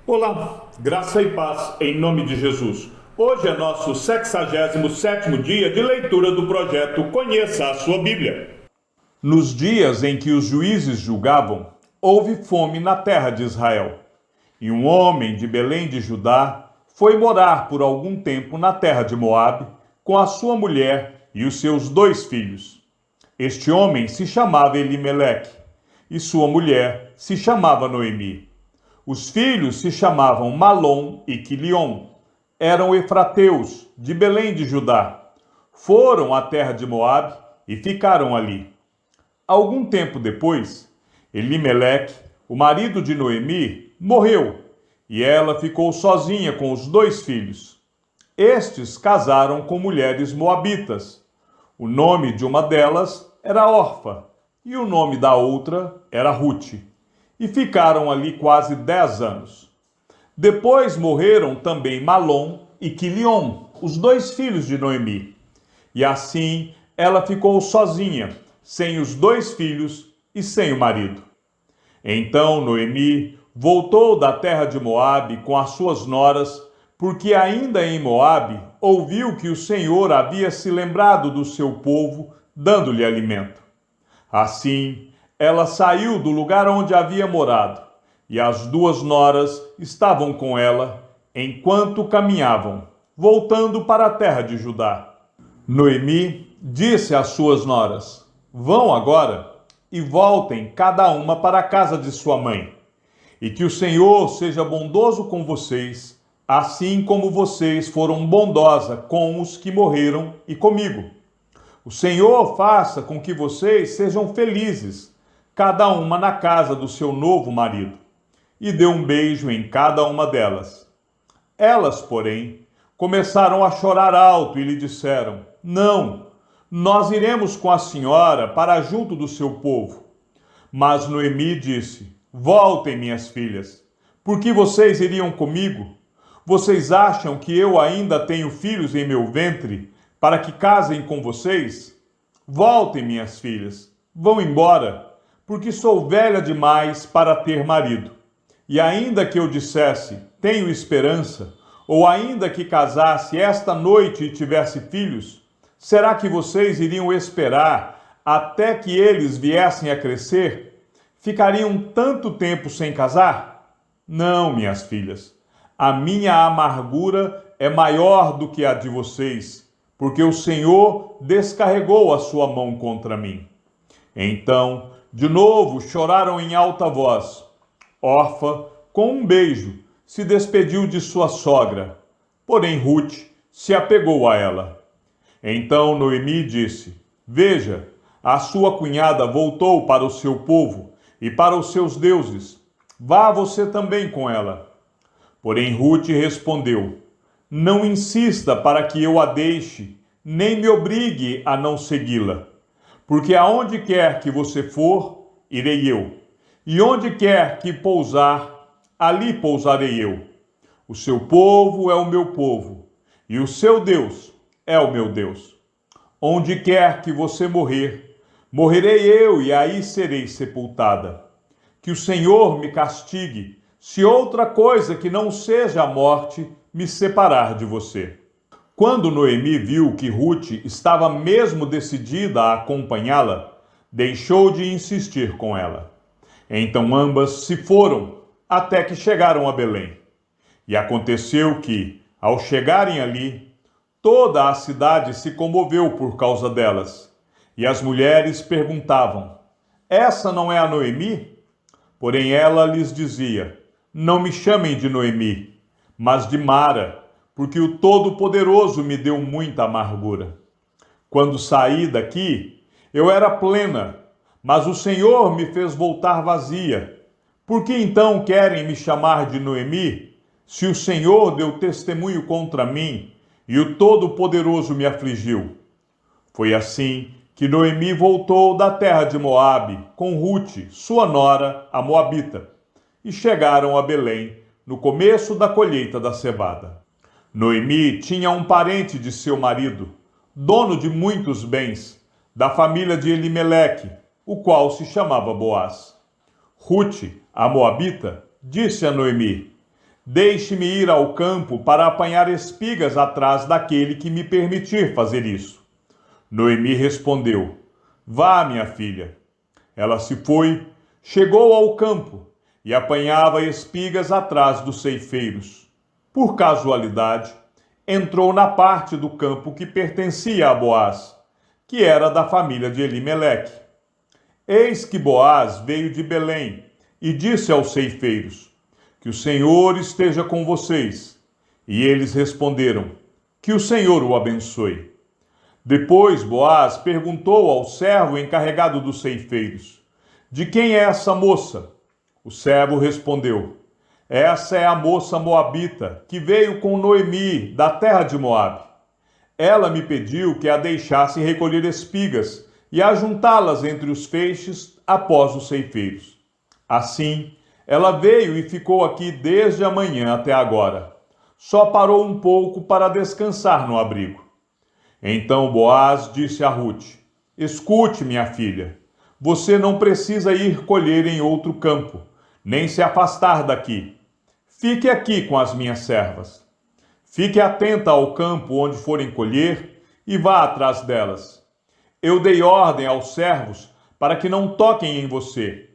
Olá, graça e paz em nome de Jesus. Hoje é nosso 67º dia de leitura do projeto Conheça a Sua Bíblia. Nos dias em que os juízes julgavam, houve fome na terra de Israel. E um homem de Belém de Judá foi morar por algum tempo na terra de Moabe, com a sua mulher e os seus 2 filhos. Este homem se chamava Elimeleque, e sua mulher se chamava Noemi. Os filhos se chamavam Malom e Quilion. Eram efrateus, de Belém de Judá. Foram à terra de Moabe e ficaram ali. Algum tempo depois, Elimeleque, o marido de Noemi, morreu, e ela ficou sozinha com os 2 filhos. Estes casaram com mulheres moabitas. O nome de uma delas era Orfa, e o nome da outra era Rute. E ficaram ali quase 10 anos. Depois morreram também Malom e Quilion, os 2 filhos de Noemi. E assim ela ficou sozinha, sem os 2 filhos e sem o marido. Então Noemi voltou da terra de Moabe com as suas noras, porque ainda em Moabe ouviu que o Senhor havia se lembrado do seu povo, dando-lhe alimento. Assim, ela saiu do lugar onde havia morado, e as 2 noras estavam com ela, enquanto caminhavam, voltando para a terra de Judá. Noemi disse às suas noras: "Vão agora e voltem cada uma para a casa de sua mãe, e que o Senhor seja bondoso com vocês, assim como vocês foram bondosa com os que morreram e comigo. O Senhor faça com que vocês sejam felizes, cada uma na casa do seu novo marido." E deu um beijo em cada uma delas. Elas, porém, começaram a chorar alto e lhe disseram: "Não, nós iremos com a senhora para junto do seu povo." Mas Noemi disse: "Voltem, minhas filhas, porque vocês iriam comigo? Vocês acham que eu ainda tenho filhos em meu ventre para que casem com vocês? Voltem, minhas filhas, vão embora, porque sou velha demais para ter marido. E ainda que eu dissesse, tenho esperança, ou ainda que casasse esta noite e tivesse filhos, será que vocês iriam esperar até que eles viessem a crescer? Ficariam tanto tempo sem casar? Não, minhas filhas, a minha amargura é maior do que a de vocês, porque o Senhor descarregou a sua mão contra mim." Então, de novo, choraram em alta voz. Orfa, com um beijo, se despediu de sua sogra, porém Rute se apegou a ela. Então Noemi disse: "Veja, a sua cunhada voltou para o seu povo e para os seus deuses. Vá você também com ela." Porém Rute respondeu: "Não insista para que eu a deixe, nem me obrigue a não segui-la. Porque aonde quer que você for, irei eu. E onde quer que pousar, ali pousarei eu. O seu povo é o meu povo, e o seu Deus é o meu Deus. Onde quer que você morrer, morrerei eu e aí serei sepultada. Que o Senhor me castigue, se outra coisa que não seja a morte me separar de você." Quando Noemi viu que Rute estava mesmo decidida a acompanhá-la, deixou de insistir com ela. Então ambas se foram, até que chegaram a Belém. E aconteceu que, ao chegarem ali, toda a cidade se comoveu por causa delas. E as mulheres perguntavam: "Essa não é a Noemi?" Porém ela lhes dizia: "Não me chamem de Noemi, mas de Mara, porque o Todo-Poderoso me deu muita amargura. Quando saí daqui, eu era plena, mas o Senhor me fez voltar vazia. Por que então querem me chamar de Noemi, se o Senhor deu testemunho contra mim e o Todo-Poderoso me afligiu?" Foi assim que Noemi voltou da terra de Moabe com Rute, sua nora, a moabita, e chegaram a Belém no começo da colheita da cevada. Noemi tinha um parente de seu marido, dono de muitos bens, da família de Elimeleque, o qual se chamava Boaz. Rute, a moabita, disse a Noemi: Deixe-me ir ao campo para apanhar espigas atrás daquele que me permitir fazer isso. Noemi respondeu: Vá, minha filha. Ela se foi, chegou ao campo e apanhava espigas atrás dos ceifeiros. Por casualidade, entrou na parte do campo que pertencia a Boaz, que era da família de Elimeleque. Eis que Boaz veio de Belém e disse aos ceifeiros: Que o Senhor esteja com vocês. E eles responderam: Que o Senhor o abençoe. Depois Boaz perguntou ao servo encarregado dos ceifeiros: De quem é essa moça? O servo respondeu: Essa é a moça moabita que veio com Noemi da terra de Moabe. Ela me pediu que a deixasse recolher espigas e ajuntá-las entre os feixes após os ceifeiros. Assim, ela veio e ficou aqui desde a manhã até agora. Só parou um pouco para descansar no abrigo. Então Boaz disse a Rute: Escute, minha filha, você não precisa ir colher em outro campo, nem se afastar daqui. Fique aqui com as minhas servas. Fique atenta ao campo onde forem colher e vá atrás delas. Eu dei ordem aos servos para que não toquem em você.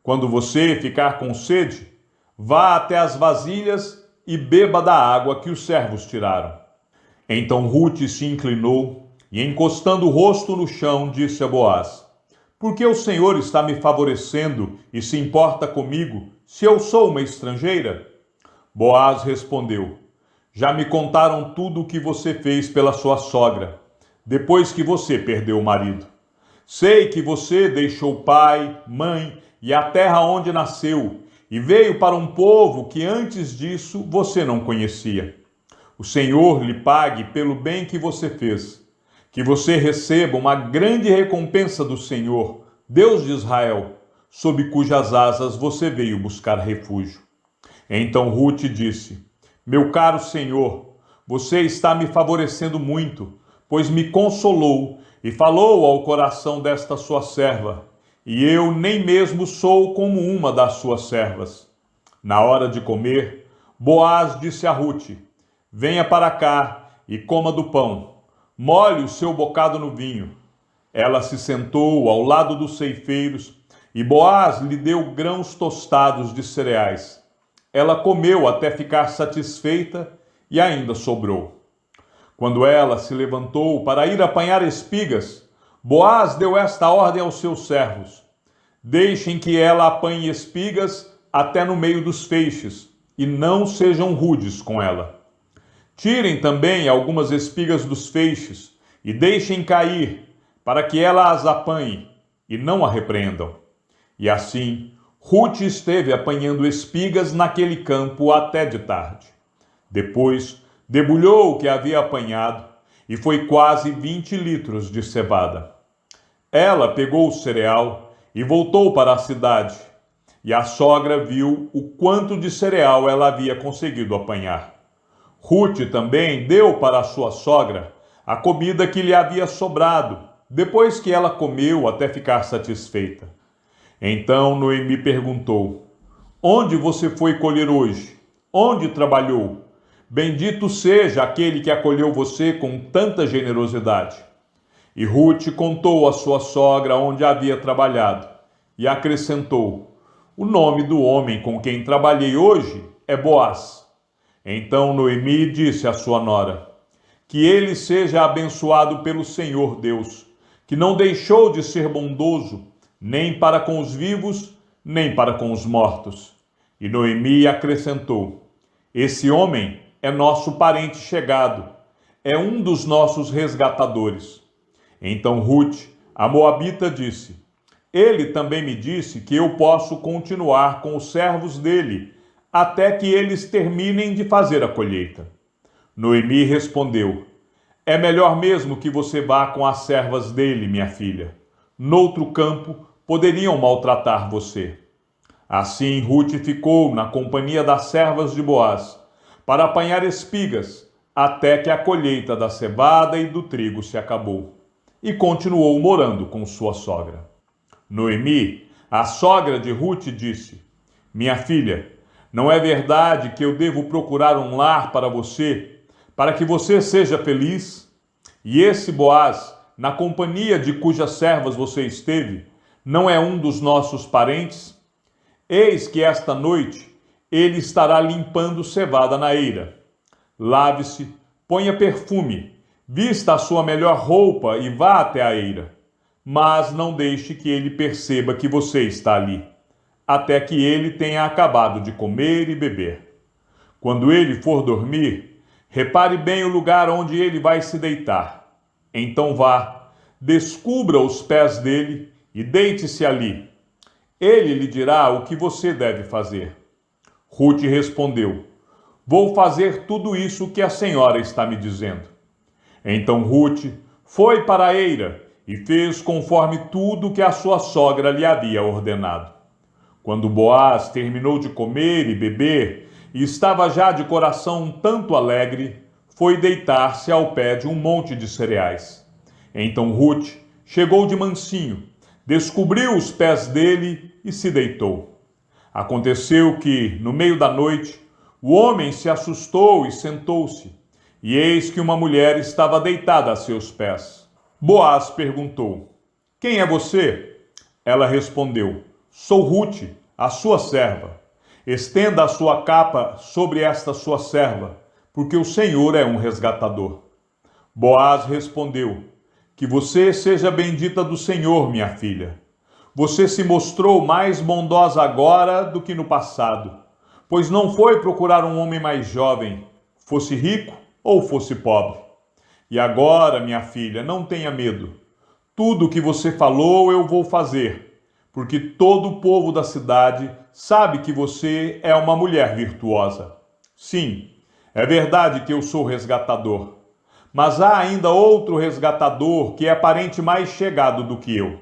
Quando você ficar com sede, vá até as vasilhas e beba da água que os servos tiraram. Então Rute se inclinou e, encostando o rosto no chão, disse a Boaz: Por que o Senhor está me favorecendo e se importa comigo, se eu sou uma estrangeira? Boaz respondeu: Já me contaram tudo o que você fez pela sua sogra, depois que você perdeu o marido. Sei que você deixou pai, mãe e a terra onde nasceu, e veio para um povo que antes disso você não conhecia. O Senhor lhe pague pelo bem que você fez, que você receba uma grande recompensa do Senhor, Deus de Israel, sob cujas asas você veio buscar refúgio. Então Rute disse: Meu caro Senhor, você está me favorecendo muito, pois me consolou e falou ao coração desta sua serva, e eu nem mesmo sou como uma das suas servas. Na hora de comer, Boaz disse a Rute: Venha para cá e coma do pão. Molhe o seu bocado no vinho. Ela se sentou ao lado dos ceifeiros e Boaz lhe deu grãos tostados de cereais. Ela comeu até ficar satisfeita e ainda sobrou. Quando ela se levantou para ir apanhar espigas, Boaz deu esta ordem aos seus servos: Deixem que ela apanhe espigas até no meio dos feixes e não sejam rudes com ela. Tirem também algumas espigas dos feixes e deixem cair, para que ela as apanhe, e não a repreendam. E assim, Rute esteve apanhando espigas naquele campo até de tarde. Depois, debulhou o que havia apanhado, e foi quase 20 litros de cevada. Ela pegou o cereal e voltou para a cidade, e a sogra viu o quanto de cereal ela havia conseguido apanhar. Rute também deu para a sua sogra a comida que lhe havia sobrado, depois que ela comeu até ficar satisfeita. Então Noemi perguntou: Onde você foi colher hoje? Onde trabalhou? Bendito seja aquele que acolheu você com tanta generosidade. E Rute contou à sua sogra onde havia trabalhado, e acrescentou: O nome do homem com quem trabalhei hoje é Boaz. Então Noemi disse à sua nora: Que ele seja abençoado pelo Senhor Deus, que não deixou de ser bondoso, nem para com os vivos, nem para com os mortos. E Noemi acrescentou: Esse homem é nosso parente chegado, é um dos nossos resgatadores. Então Rute, a moabita, disse: Ele também me disse que eu posso continuar com os servos dele, até que eles terminem de fazer a colheita. Noemi respondeu: É melhor mesmo que você vá com as servas dele, minha filha. Noutro campo poderiam maltratar você. Assim Rute ficou na companhia das servas de Boaz, para apanhar espigas, até que a colheita da cevada e do trigo se acabou, e continuou morando com sua sogra. Noemi, a sogra de Rute, disse: Minha filha, Não é verdade que eu devo procurar um lar para você, para que você seja feliz? E esse Boaz, na companhia de cujas servas você esteve, não é um dos nossos parentes? Eis que esta noite ele estará limpando cevada na eira. Lave-se, ponha perfume, vista a sua melhor roupa e vá até a eira. Mas não deixe que ele perceba que você está ali, até que ele tenha acabado de comer e beber. Quando ele for dormir, repare bem o lugar onde ele vai se deitar. Então vá, descubra os pés dele e deite-se ali. Ele lhe dirá o que você deve fazer. Ruth respondeu: Vou fazer tudo isso que a senhora está me dizendo. Então Ruth foi para a eira e fez conforme tudo que a sua sogra lhe havia ordenado. Quando Boaz terminou de comer e beber e estava já de coração um tanto alegre, foi deitar-se ao pé de um monte de cereais. Então Ruth chegou de mansinho, descobriu os pés dele e se deitou. Aconteceu que, no meio da noite, o homem se assustou e sentou-se, e eis que uma mulher estava deitada a seus pés. Boaz perguntou: Quem é você? Ela respondeu: Sou Ruth, a sua serva. Estenda a sua capa sobre esta sua serva, porque o Senhor é um resgatador. Boaz respondeu: Que você seja bendita do Senhor, minha filha. Você se mostrou mais bondosa agora do que no passado, pois não foi procurar um homem mais jovem, fosse rico ou fosse pobre. E agora, minha filha, não tenha medo. Tudo o que você falou eu vou fazer, porque todo o povo da cidade sabe que você é uma mulher virtuosa. Sim, é verdade que eu sou resgatador, mas há ainda outro resgatador que é parente mais chegado do que eu.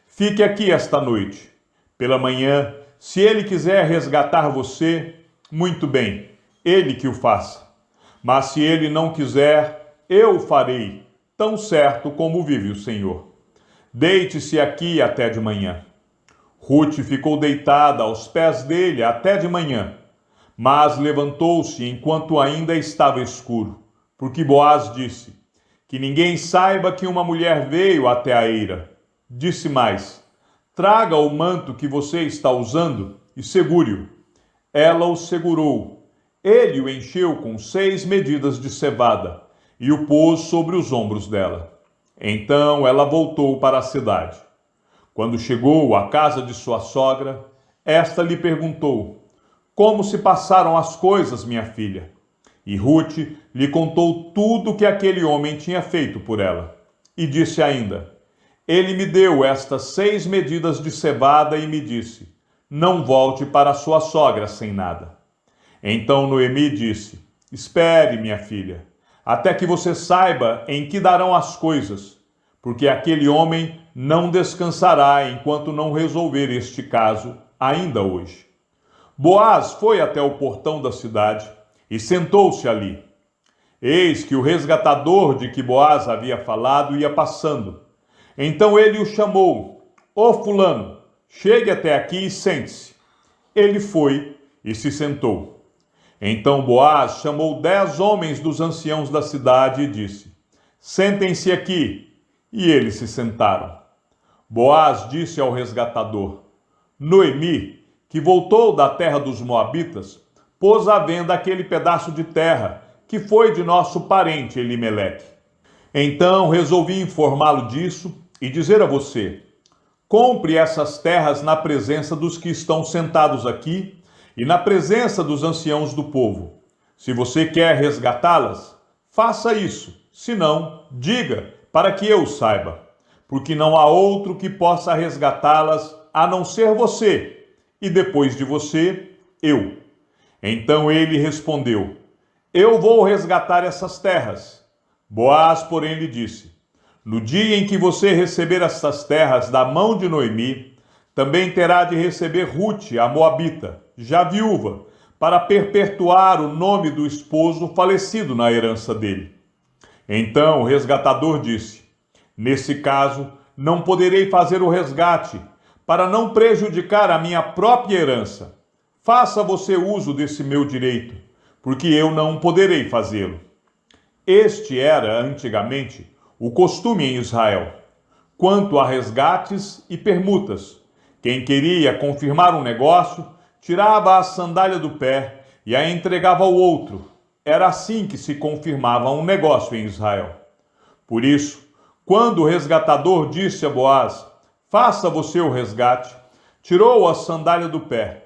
Fique aqui esta noite. Pela manhã, se ele quiser resgatar você, muito bem, ele que o faça. Mas se ele não quiser, eu o farei, tão certo como vive o Senhor. Deite-se aqui até de manhã. Ruth ficou deitada aos pés dele até de manhã, mas levantou-se enquanto ainda estava escuro, porque Boaz disse: Que ninguém saiba que uma mulher veio até a eira. Disse mais: Traga o manto que você está usando e segure-o. Ela o segurou. Ele o encheu com 6 medidas de cevada e o pôs sobre os ombros dela. Então ela voltou para a cidade. Quando chegou à casa de sua sogra, esta lhe perguntou: Como se passaram as coisas, minha filha? E Ruth lhe contou tudo que aquele homem tinha feito por ela. E disse ainda: Ele me deu estas 6 medidas de cevada e me disse: Não volte para sua sogra sem nada. Então Noemi disse: Espere, minha filha, até que você saiba em que darão as coisas, porque aquele homem não descansará enquanto não resolver este caso ainda hoje. Boaz foi até o portão da cidade e sentou-se ali. Eis que o resgatador de que Boaz havia falado ia passando. Então ele o chamou: Ô fulano, chegue até aqui e sente-se. Ele foi e se sentou. Então Boaz chamou 10 homens dos anciãos da cidade e disse: Sentem-se aqui. E eles se sentaram. Boaz disse ao resgatador: Noemi, que voltou da terra dos Moabitas, pôs à venda aquele pedaço de terra que foi de nosso parente Elimeleque. Então resolvi informá-lo disso e dizer a você: compre essas terras na presença dos que estão sentados aqui e na presença dos anciãos do povo. Se você quer resgatá-las, faça isso. Se não, diga, para que eu saiba, porque não há outro que possa resgatá-las a não ser você, e depois de você, eu. Então ele respondeu: Eu vou resgatar essas terras. Boaz, porém, lhe disse: No dia em que você receber estas terras da mão de Noemi, também terá de receber Ruth, a moabita, já viúva, para perpetuar o nome do esposo falecido na herança dele. Então o resgatador disse: Nesse caso, não poderei fazer o resgate, para não prejudicar a minha própria herança. faça você uso desse meu direito, porque eu não poderei fazê-lo. Este era, antigamente, o costume em Israel. Quanto a resgates e permutas, quem queria confirmar um negócio, tirava a sandália do pé e a entregava ao outro. Era assim que se confirmava um negócio em Israel. Por isso, quando o resgatador disse a Boaz, faça você o resgate, tirou a sandália do pé.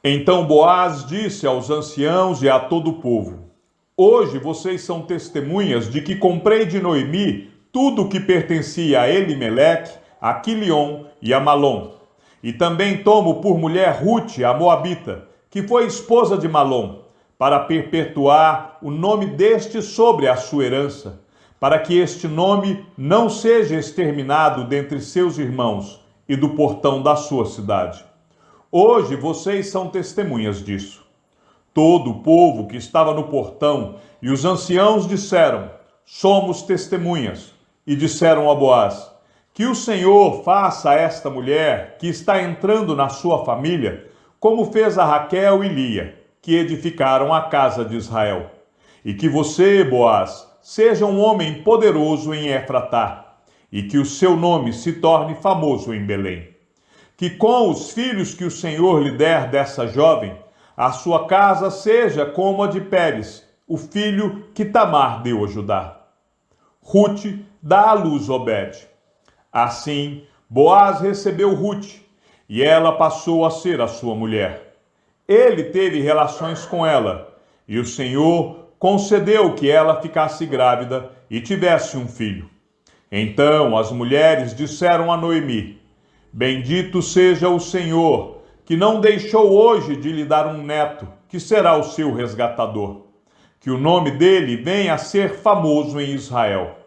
Então Boaz disse aos anciãos e a todo o povo, hoje vocês são testemunhas de que comprei de Noemi tudo o que pertencia a Elimeleque, a Quilion e a Malom. E também tomo por mulher Rute, a Moabita, que foi esposa de Malom, para perpetuar o nome deste sobre a sua herança, para que este nome não seja exterminado dentre seus irmãos e do portão da sua cidade. Hoje vocês são testemunhas disso. Todo o povo que estava no portão e os anciãos disseram, somos testemunhas. E disseram a Boaz, que o Senhor faça a esta mulher que está entrando na sua família, como fez a Raquel e Lia, que edificaram a casa de Israel. E que você, Boaz, seja um homem poderoso em Efratá, e que o seu nome se torne famoso em Belém. Que com os filhos que o Senhor lhe der dessa jovem, a sua casa seja como a de Pérez, o filho que Tamar deu a Judá. Rute dá à luz Obed. Assim, Boaz recebeu Rute, e ela passou a ser a sua mulher. Ele teve relações com ela, e o Senhor concedeu que ela ficasse grávida e tivesse um filho. Então as mulheres disseram a Noemi, bendito seja o Senhor, que não deixou hoje de lhe dar um neto, que será o seu resgatador. Que o nome dele venha a ser famoso em Israel.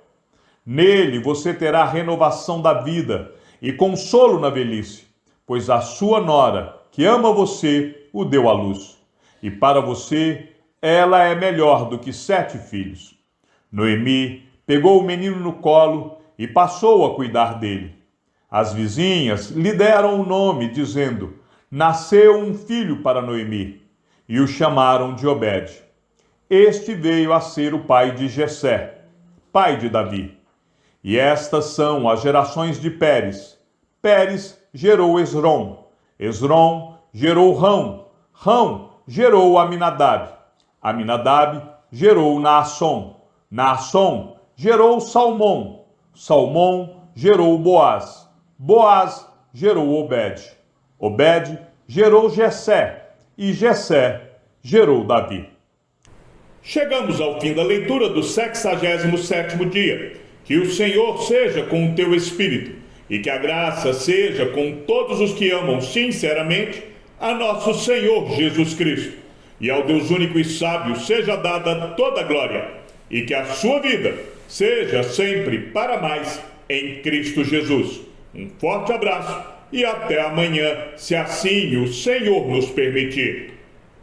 Nele você terá renovação da vida e consolo na velhice, pois a sua nora, que ama você, o deu à luz. E para você, ela é melhor do que 7 filhos. Noemi pegou o menino no colo e passou a cuidar dele. As vizinhas lhe deram o nome, dizendo, nasceu um filho para Noemi, e o chamaram de Obed. Este veio a ser o pai de Jessé, pai de Davi. E estas são as gerações de Pérez. Pérez gerou Esrom. Esrom gerou Rão. Rão gerou Aminadab. Aminadab gerou Naasson. Naasson gerou Salmão. Salmão gerou Boaz. Boaz gerou Obed. Obed gerou Jessé. E Jessé gerou Davi. Chegamos ao fim da leitura do 67º dia. Que o Senhor seja com o teu espírito e que a graça seja com todos os que amam sinceramente a nosso Senhor Jesus Cristo. E ao Deus único e sábio seja dada toda a glória e que a sua vida seja sempre para mais em Cristo Jesus. Um forte abraço e até amanhã, se assim o Senhor nos permitir.